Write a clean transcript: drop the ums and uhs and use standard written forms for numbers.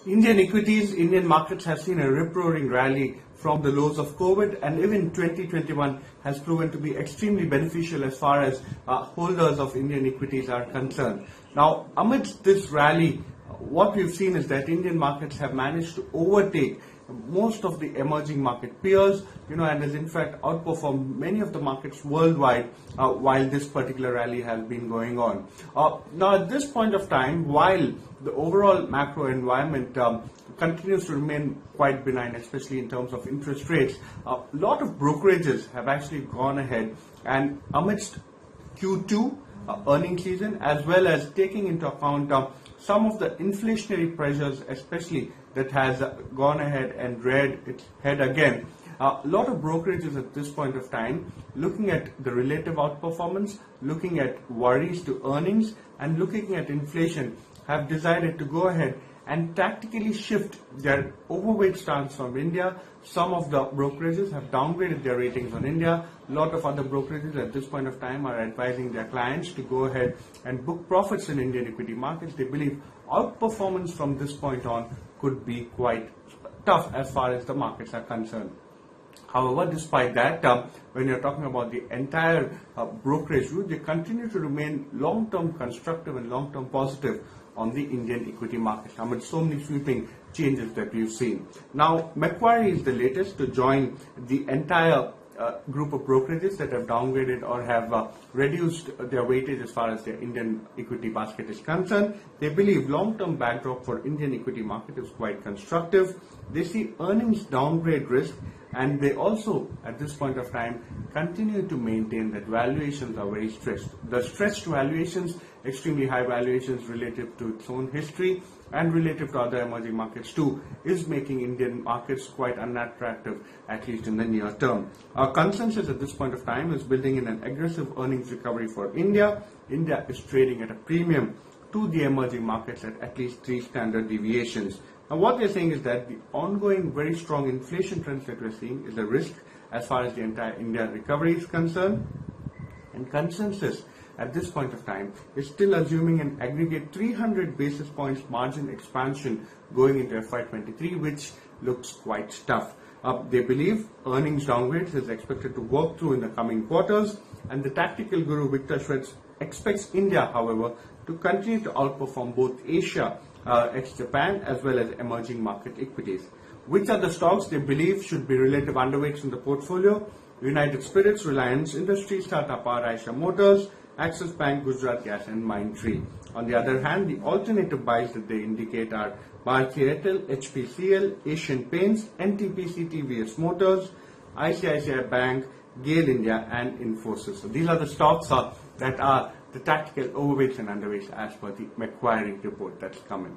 Indian equities, Indian markets have seen a rip-roaring rally from the lows of COVID, and even 2021 has proven to be extremely beneficial as far as holders of Indian equities are concerned. Now, amidst this rally, what we've seen is that Indian markets have managed to overtake most of the emerging market peers, and has in fact outperformed many of the markets worldwide while this particular rally has been going on. Now, at this point of time, while the overall macro environment continues to remain quite benign, especially in terms of interest rates, a lot of brokerages have actually gone ahead and amidst Q2 earnings season, as well as taking into account some of the inflationary pressures, especially that has gone ahead and reared its head again. A lot of brokerages at this point of time looking at the relative outperformance, looking at worries to earnings, and looking at inflation have decided to go ahead and tactically shift their overweight stance from India. Some of the brokerages have downgraded their ratings on India. A lot of other brokerages at this point of time are advising their clients to go ahead and book profits in Indian equity markets. They believe outperformance from this point on could be quite tough as far as the markets are concerned. However, despite that, when you're talking about the entire brokerage route, they continue to remain long-term constructive and long-term positive on the Indian equity market amid so many sweeping changes that we've seen. Now, Macquarie is the latest to join the entire group of brokerages that have downgraded or have reduced their weightage as far as their Indian equity basket is concerned. They believe long-term backdrop for Indian equity market is quite constructive. They see earnings downgrade risk, and they also, at this point of time, continue to maintain that valuations are very stretched. The stretched valuations, extremely high valuations relative to its own history and relative to other emerging markets too, is making Indian markets quite unattractive, at least in the near term. Our consensus at this point of time is building in an aggressive earnings recovery for India. India is trading at a premium to the emerging markets at least 3 standard deviations. Now, what they're saying is that the ongoing very strong inflation trends that we're seeing is a risk as far as the entire India recovery is concerned. And consensus at this point of time is still assuming an aggregate 300 basis points margin expansion going into FY23, which looks quite tough. They believe earnings downgrades is expected to work through in the coming quarters, and the tactical guru Viktor Shvets expects India, however, to continue to outperform both Asia, ex-Japan, as well as emerging market equities. Which are the stocks they believe should be relative underweights in the portfolio? United Spirits, Reliance Industries, Tata Power, Eicher Motors, Axis Bank, Gujarat Gas, and Mindtree. On the other hand, the alternative buys that they indicate are Bharti Airtel, HPCL, Asian Paints, NTPC, TVS Motors, ICICI Bank, GAIL India, and Infosys. So these are the stocks that are the tactical overweights and underweights as per the Macquarie report that's coming.